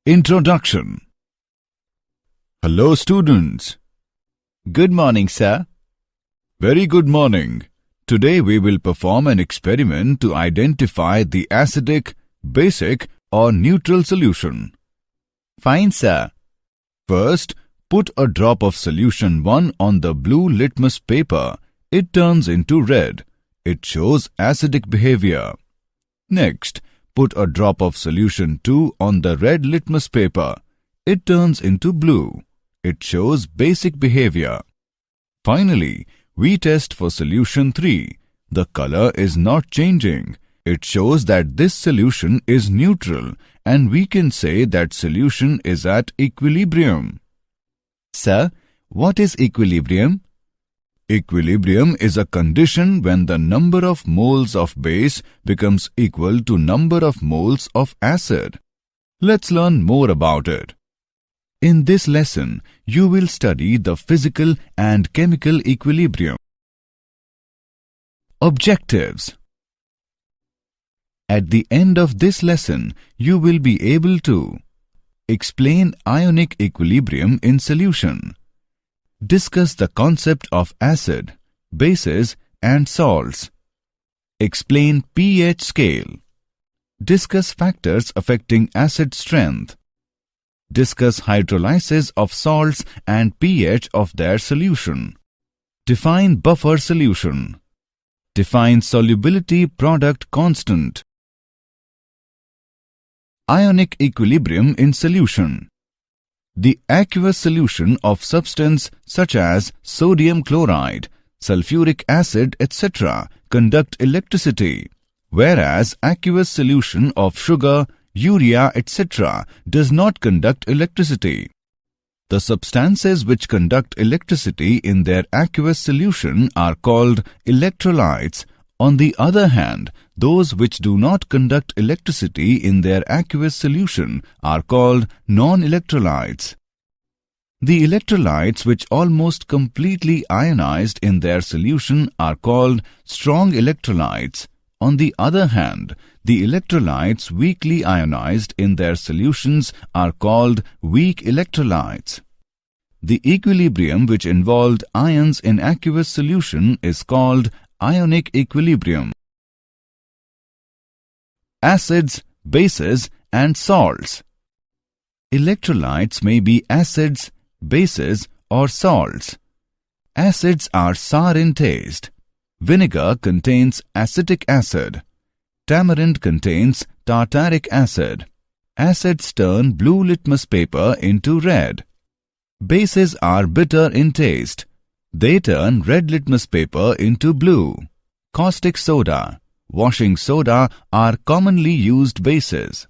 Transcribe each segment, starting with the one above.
Introduction. Hello students. Good morning, sir. Very good morning. Today we will perform an experiment to identify the acidic, basic or neutral solution. Fine, sir. First, put a drop of solution 1 on the blue litmus paper. It turns into red. It shows acidic behavior. Next, put a drop of solution 2 on the red litmus paper. It turns into blue. It shows basic behavior. Finally, we test for solution 3. The color is not changing. It shows that this solution is neutral and we can say that solution is at equilibrium. Sir, what is equilibrium? Equilibrium is a condition when the number of moles of base becomes equal to number of moles of acid. Let's learn more about it. In this lesson, you will study the physical and chemical equilibrium. Objectives. At the end of this lesson, you will be able to explain ionic equilibrium in solution. Discuss the concept of acid, bases and salts. Explain pH scale. Discuss factors affecting acid strength. Discuss hydrolysis of salts and pH of their solution. Define buffer solution. Define solubility product constant. Ionic equilibrium in solution. The aqueous solution of substance such as sodium chloride, sulfuric acid, etc. conduct electricity, whereas aqueous solution of sugar, urea, etc. does not conduct electricity. The substances which conduct electricity in their aqueous solution are called electrolytes. On the other hand, those which do not conduct electricity in their aqueous solution are called non-electrolytes. The electrolytes which almost completely ionized in their solution are called strong electrolytes. On the other hand, the electrolytes weakly ionized in their solutions are called weak electrolytes. The equilibrium which involved ions in aqueous solution is called ionic equilibrium. Acids, bases and salts. Electrolytes may be acids, bases or salts. Acids are sour in taste. Vinegar contains acetic acid. Tamarind contains tartaric acid. Acids turn blue litmus paper into red. Bases are bitter in taste. They turn red litmus paper into blue. Caustic soda, washing soda are commonly used bases.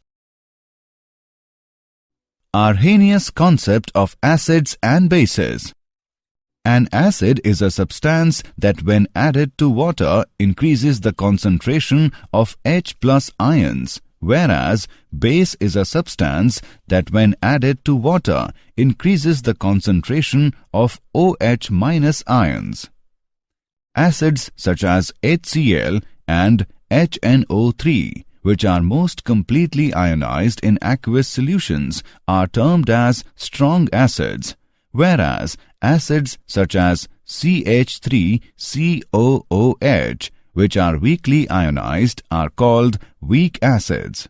Arrhenius concept of acids and bases. An acid is a substance that when added to water increases the concentration of H+ ions, whereas base is a substance that when added to water increases the concentration of OH- ions. Acids such as HCl and HNO3, which are most completely ionized in aqueous solutions, are termed as strong acids, whereas acids such as CH3COOH, which are weakly ionized, are called weak acids.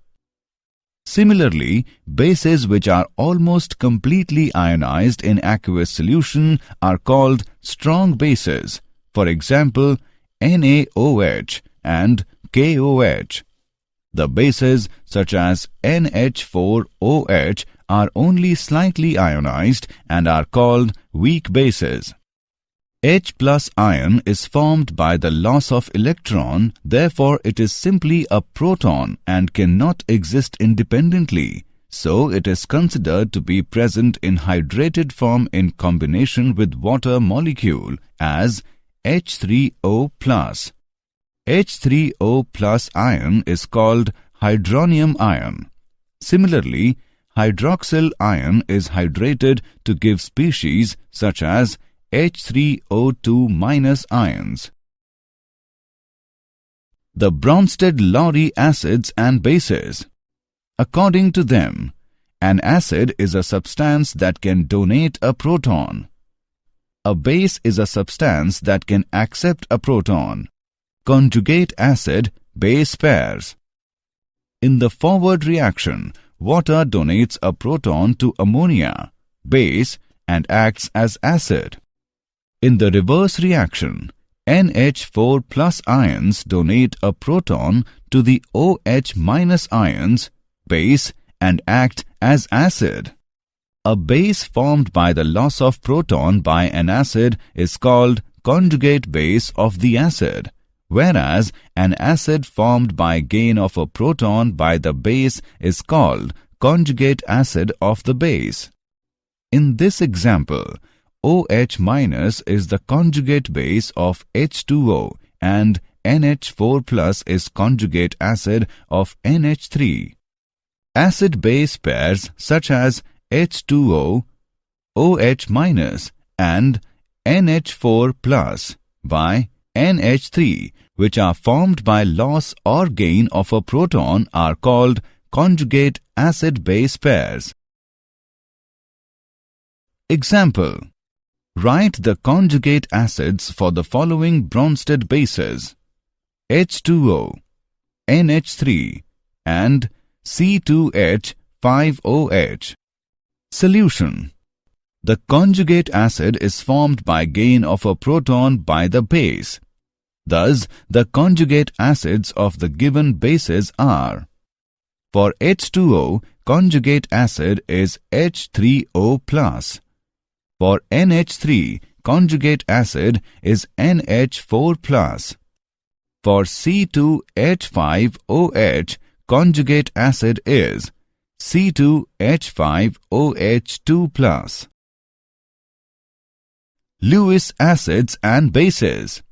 Similarly, bases which are almost completely ionized in aqueous solution are called strong bases. For example, NaOH and KOH. The bases such as NH4OH are only slightly ionized and are called weak bases. H+ ion is formed by the loss of electron, therefore it is simply a proton and cannot exist independently. So it is considered to be present in hydrated form in combination with water molecule as H3O+. H3O+ ion is called hydronium ion. Similarly, hydroxyl ion is hydrated to give species such as H3O2- ions. The Bronsted-Lowry acids and bases. According to them, An acid is a substance that can donate a proton. A base is a substance that can accept a proton. Conjugate acid-base pairs. In the forward reaction, water donates a proton to ammonia, base, and acts as acid. In the reverse reaction, NH4 plus ions donate a proton to the OH minus ions, base, and act as acid. A base formed by the loss of proton by an acid is called conjugate base of the acid, whereas an acid formed by gain of a proton by the base is called conjugate acid of the base. In this example, OH minus is the conjugate base of H2O and NH4 plus is conjugate acid of NH3. Acid-base pairs such as H2O, OH minus and NH4 plus by NH3, which are formed by loss or gain of a proton, are called conjugate acid-base pairs. Example: write the conjugate acids for the following Bronsted bases: H2O, NH3 and C2H5OH. Solution: the conjugate acid is formed by gain of a proton by the base. Thus, the conjugate acids of the given bases are: for H2O, conjugate acid is H3O+. For NH3, conjugate acid is NH4+. For C2H5OH, conjugate acid is C2H5OH2+. Lewis acids and bases.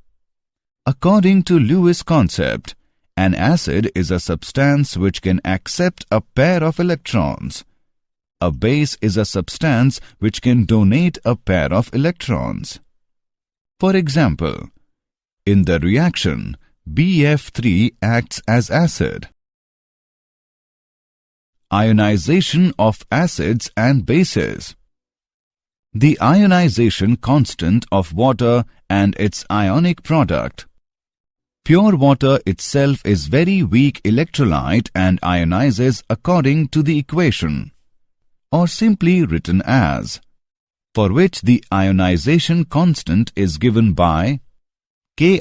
According to Lewis concept, an acid is a substance which can accept a pair of electrons. A base is a substance which can donate a pair of electrons. For example, in the reaction, BF3 acts as acid. Ionization of acids and bases. The ionization constant of water and its ionic product. Pure water itself is very weak electrolyte and ionizes according to the equation, or simply written as, for which the ionization constant is given by Ki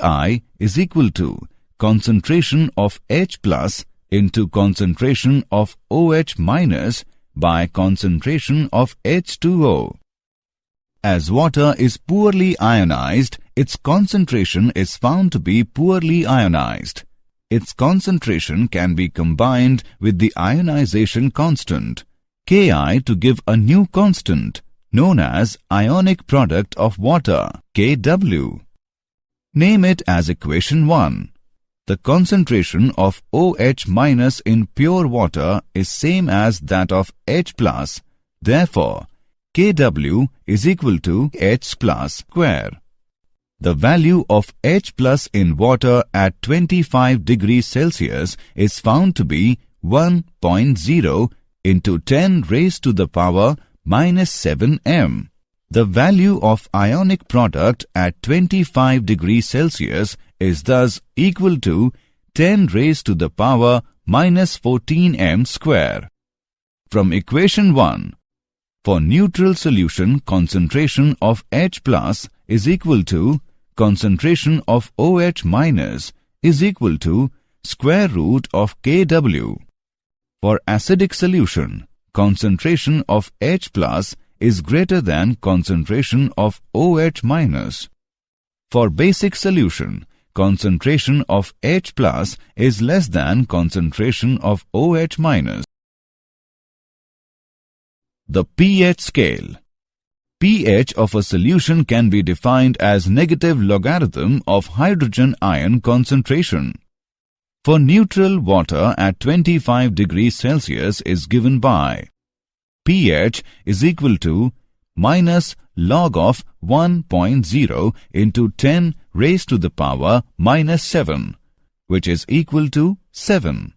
is equal to concentration of H plus into concentration of OH minus by concentration of H2O. As water is poorly ionized, its concentration is found to be poorly ionized. Its concentration can be combined with the ionization constant, Ki, to give a new constant, known as ionic product of water, Kw. Name it as equation 1. The concentration of OH minus in pure water is same as that of H plus. Therefore, Kw is equal to H plus square. The value of H plus in water at 25 degrees Celsius is found to be 1.0 into 10 raised to the power minus 7 m. The value of ionic product at 25 degrees Celsius is thus equal to 10 raised to the power minus 14 m square. From equation 1, for neutral solution, concentration of H plus is equal to concentration of OH minus is equal to square root of Kw. For acidic solution, concentration of H plus is greater than concentration of OH minus. For basic solution, concentration of H plus is less than concentration of OH minus. The pH scale. pH of a solution can be defined as negative logarithm of hydrogen ion concentration. For neutral water at 25 degrees Celsius is given by pH is equal to minus log of 1.0 into 10 raised to the power minus 7, which is equal to 7.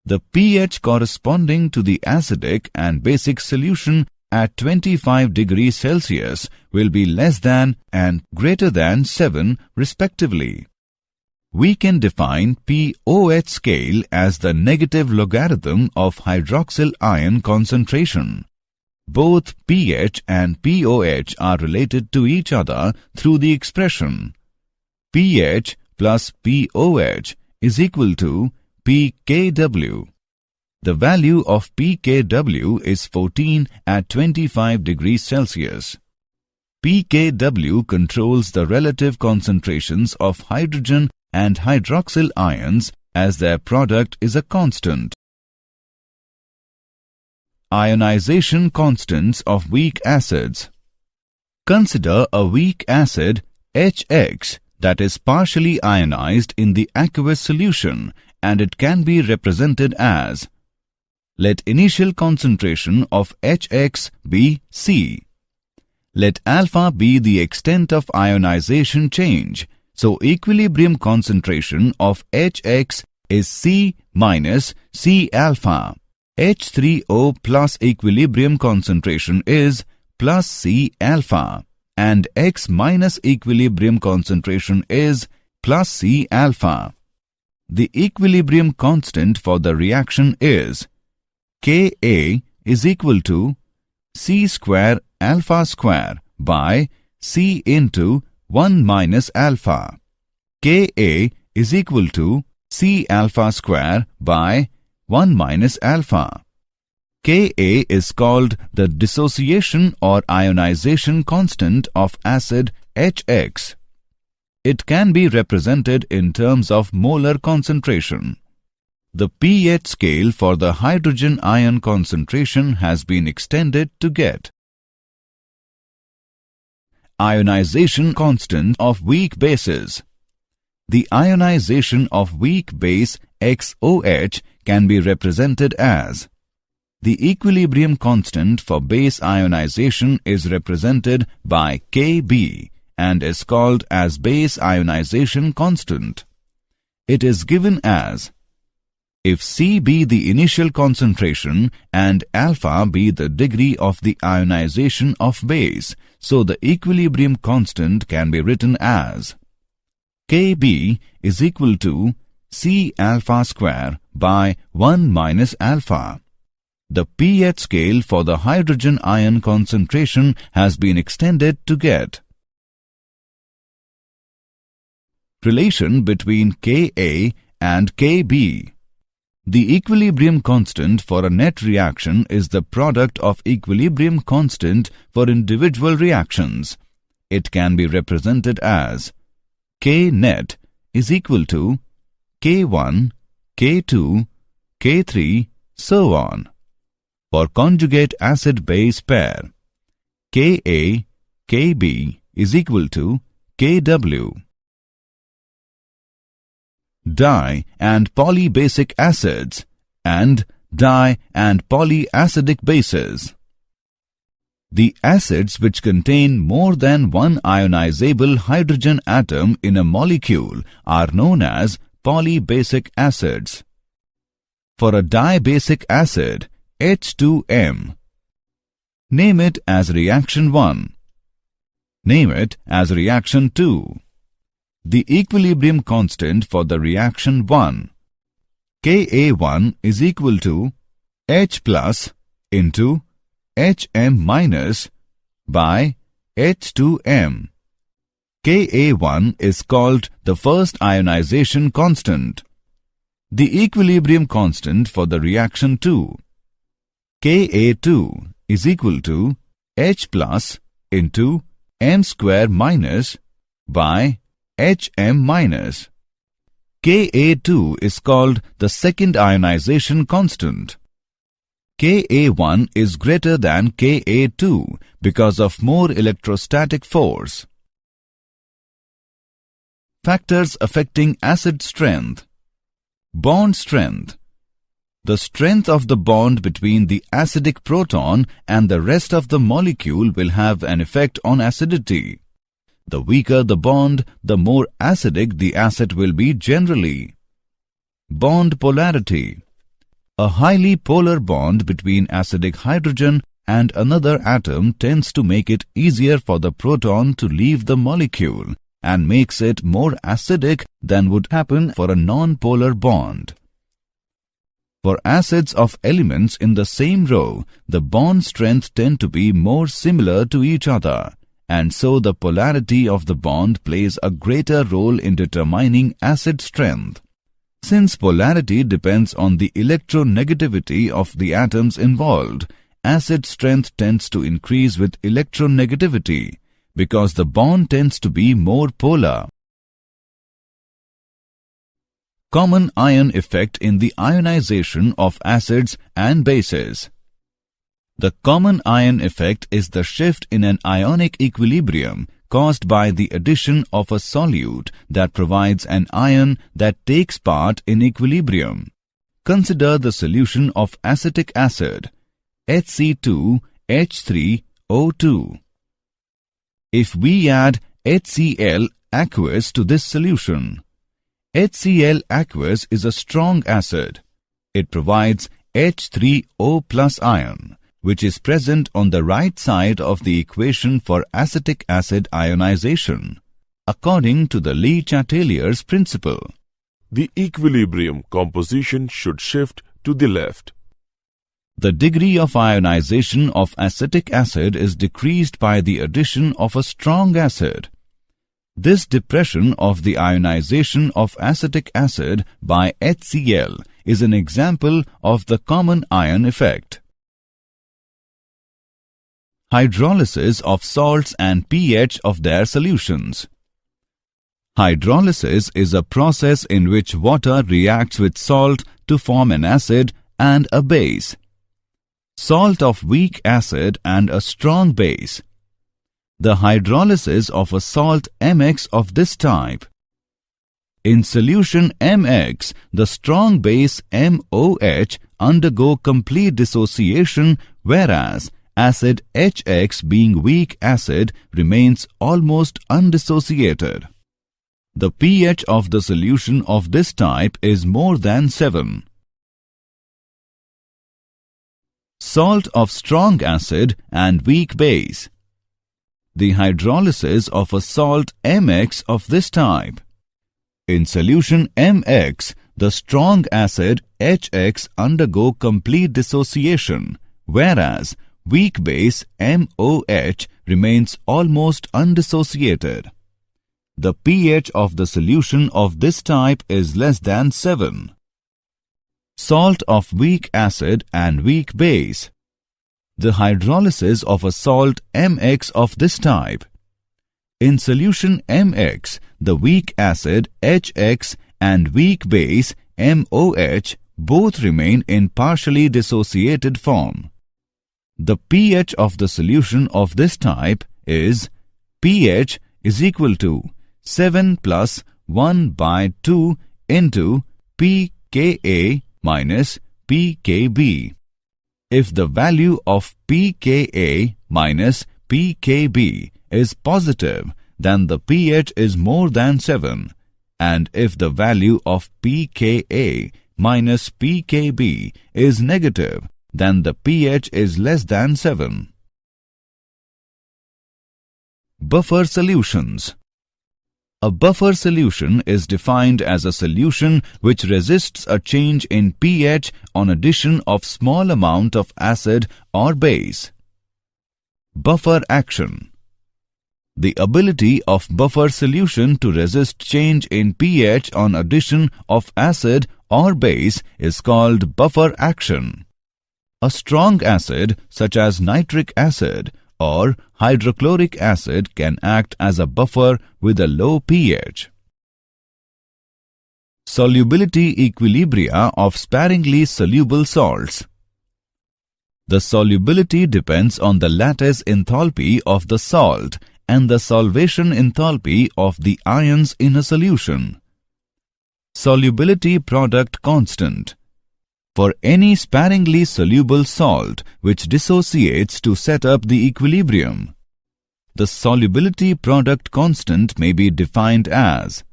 The pH corresponding to the acidic and basic solution at 25 degrees Celsius will be less than and greater than 7 respectively. We can define pOH scale as the negative logarithm of hydroxyl ion concentration. Both pH and pOH are related to each other through the expression pH plus pOH is equal to pKw. The value of pKw is 14 at 25 degrees Celsius. pKw controls the relative concentrations of hydrogen and hydroxyl ions as their product is a constant. Ionization constants of weak acids. Consider a weak acid HX that is partially ionized in the aqueous solution, and it can be represented as: let initial concentration of HX be C. Let alpha be the extent of ionization change. So equilibrium concentration of HX is C minus C alpha. H3O plus equilibrium concentration is plus C alpha, and X minus equilibrium concentration is plus C alpha. The equilibrium constant for the reaction is Ka is equal to C square alpha square by C into 1 minus alpha. Ka is equal to C alpha square by 1 minus alpha. Ka is called the dissociation or ionization constant of acid HX. It can be represented in terms of molar concentration. The pH scale for the hydrogen ion concentration has been extended to get ionization constant of weak bases. The ionization of weak base XOH can be represented as: the equilibrium constant for base ionization is represented by Kb and is called as base ionization constant. It is given as: if C be the initial concentration and alpha be the degree of the ionization of base, so the equilibrium constant can be written as Kb is equal to C alpha square by 1 minus alpha. The pH scale for the hydrogen ion concentration has been extended to get relation between Ka and Kb. The equilibrium constant for a net reaction is the product of equilibrium constant for individual reactions. It can be represented as K net is equal to K1, K2, K3, so on. For conjugate acid-base pair, Ka, Kb is equal to Kw. Di- and polybasic acids and di- and polyacidic bases. The acids which contain more than one ionizable hydrogen atom in a molecule are known as polybasic acids. For a dibasic acid, H2M, name it as reaction 1. Name it as reaction 2. The equilibrium constant for the reaction 1, Ka1 is equal to H plus into Hm minus by H2M. Ka1 is called the first ionization constant. The equilibrium constant for the reaction 2, Ka2 is equal to H plus into M square minus by Hm minus. Ka2 is called the second ionization constant. Ka1 is greater than Ka2 because of more electrostatic force. Factors affecting acid strength. Bond strength. The strength of the bond between the acidic proton and the rest of the molecule will have an effect on acidity. The weaker the bond, the more acidic the acid will be generally. Bond polarity. A highly polar bond between acidic hydrogen and another atom tends to make it easier for the proton to leave the molecule and makes it more acidic than would happen for a non-polar bond. For acids of elements in the same row, the bond strength tend to be more similar to each other, and so the polarity of the bond plays a greater role in determining acid strength. Since polarity depends on the electronegativity of the atoms involved, acid strength tends to increase with electronegativity because the bond tends to be more polar. Common ion effect in the ionization of acids and bases. The common ion effect is the shift in an ionic equilibrium caused by the addition of a solute that provides an ion that takes part in equilibrium. Consider the solution of acetic acid, HC2H3O2. If we add HCl aqueous to this solution, HCl aqueous is a strong acid. It provides H3O plus ion, which is present on the right side of the equation for acetic acid ionization, according to the Le-Chatelier's principle. The equilibrium composition should shift to the left. The degree of ionization of acetic acid is decreased by the addition of a strong acid. This depression of the ionization of acetic acid by HCl is an example of the common ion effect. Hydrolysis of salts and pH of their solutions. Hydrolysis is a process in which water reacts with salt to form an acid and a base. Salt of weak acid and a strong base. The hydrolysis of a salt MX of this type. In solution MX, the strong base MOH undergo complete dissociation, whereas acid HX, being weak acid, remains almost undissociated. The pH of the solution of this type is more than 7. Salt of strong acid and weak base. The hydrolysis of a salt MX of this type. In solution MX, the strong acid HX undergo complete dissociation, whereas weak base MOH remains almost undissociated. The pH of the solution of this type is less than 7. Salt of weak acid and weak base. The hydrolysis of a salt MX of this type. In solution MX, the weak acid HX and weak base MOH both remain in partially dissociated form. The pH of the solution of this type is pH is equal to 7 plus 1 by 2 into pKa minus pKb. If the value of pKa minus pKb is positive, then the pH is more than 7, and if the value of pKa minus pKb is negative, then the pH is less than 7. Buffer solutions. A buffer solution is defined as a solution which resists a change in pH on addition of small amount of acid or base. Buffer action. The ability of buffer solution to resist change in pH on addition of acid or base is called buffer action. A strong acid such as nitric acid or hydrochloric acid can act as a buffer with a low pH. Solubility equilibria of sparingly soluble salts. The solubility depends on the lattice enthalpy of the salt and the solvation enthalpy of the ions in a solution. Solubility product constant. For any sparingly soluble salt which dissociates to set up the equilibrium, the solubility product constant may be defined as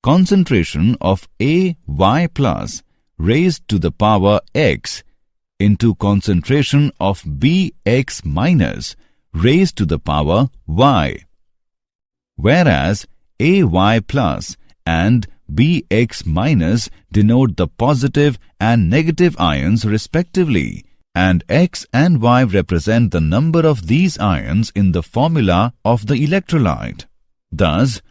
concentration of AY plus raised to the power x into concentration of Bx minus raised to the power y, whereas Ay plus and Bx minus denote the positive and negative ions respectively, and X and Y represent the number of these ions in the formula of the electrolyte. Thus,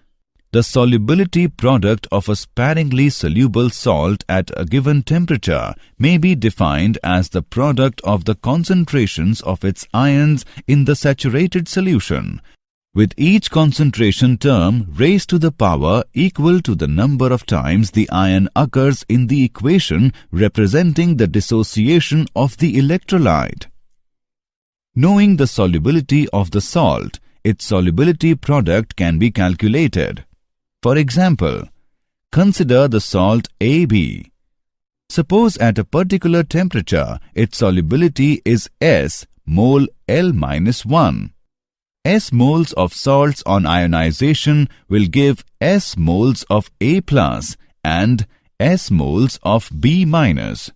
the solubility product of a sparingly soluble salt at a given temperature may be defined as the product of the concentrations of its ions in the saturated solution, with each concentration term raised to the power equal to the number of times the ion occurs in the equation representing the dissociation of the electrolyte. Knowing the solubility of the salt, its solubility product can be calculated. For example, consider the salt AB. Suppose at a particular temperature, its solubility is S mole L-1. S moles of salts on ionization will give S moles of A plus and S moles of B minus.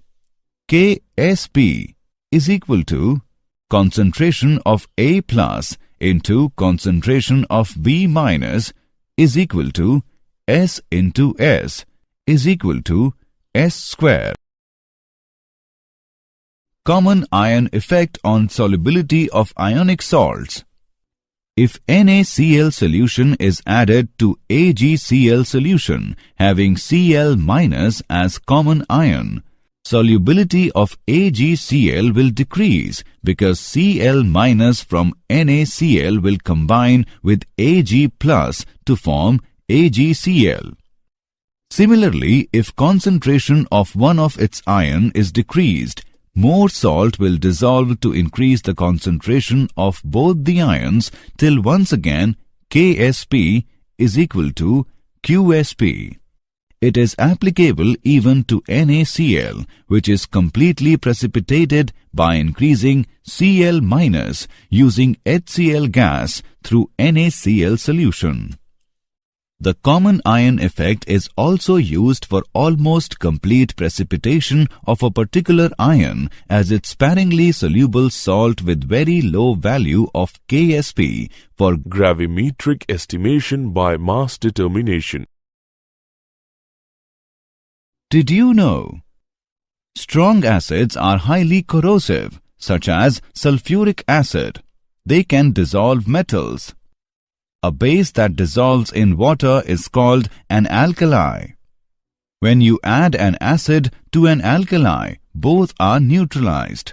KSP is equal to concentration of A plus into concentration of B minus is equal to S into S is equal to S square. Common ion effect on solubility of ionic salts. If NaCl solution is added to AgCl solution having Cl minus as common ion, solubility of AgCl will decrease because Cl minus from NaCl will combine with Ag plus to form AgCl. Similarly, if concentration of one of its ion is decreased, more salt will dissolve to increase the concentration of both the ions till once again KSP is equal to QSP. It is applicable even to NaCl, which is completely precipitated by increasing Cl minus using HCl gas through NaCl solution. The common ion effect is also used for almost complete precipitation of a particular ion as its sparingly soluble salt with very low value of KSP for gravimetric estimation by mass determination. Did you know? Strong acids are highly corrosive, such as sulfuric acid. They can dissolve metals. A base that dissolves in water is called an alkali. When you add an acid to an alkali, both are neutralized.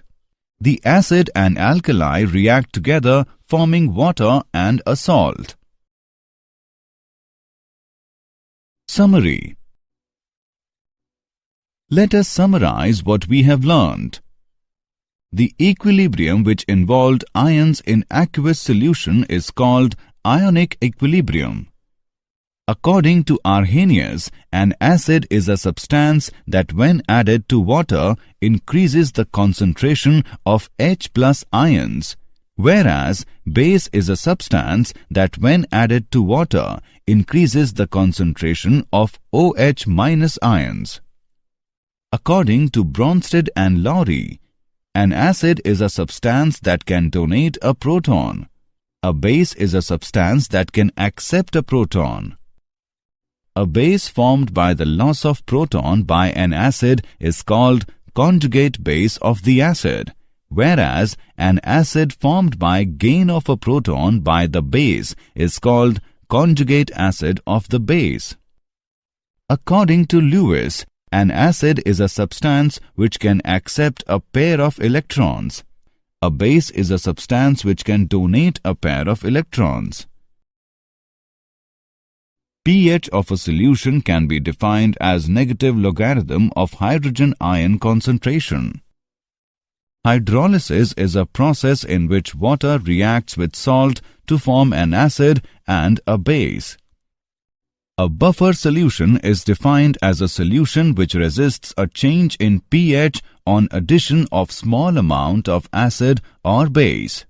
The acid and alkali react together, forming water and a salt. Summary. Let us summarize what we have learned. The equilibrium which involved ions in aqueous solution is called ionic equilibrium. According to Arrhenius, an acid is a substance that when added to water increases the concentration of H plus ions, whereas base is a substance that when added to water increases the concentration of OH minus ions. According to Bronsted and Lowry, an acid is a substance that can donate a proton. A base is a substance that can accept a proton. A base formed by the loss of proton by an acid is called conjugate base of the acid, whereas an acid formed by gain of a proton by the base is called conjugate acid of the base. According to Lewis, an acid is a substance which can accept a pair of electrons. A base is a substance which can donate a pair of electrons. pH of a solution can be defined as negative logarithm of hydrogen ion concentration. Hydrolysis is a process in which water reacts with salt to form an acid and a base. A buffer solution is defined as a solution which resists a change in pH on addition of small amount of acid or base.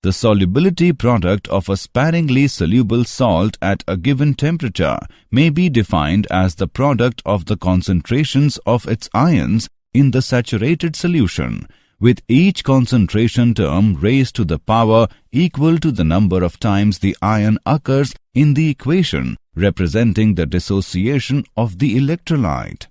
The solubility product of a sparingly soluble salt at a given temperature may be defined as the product of the concentrations of its ions in the saturated solution, with each concentration term raised to the power equal to the number of times the ion occurs in the equation representing the dissociation of the electrolyte.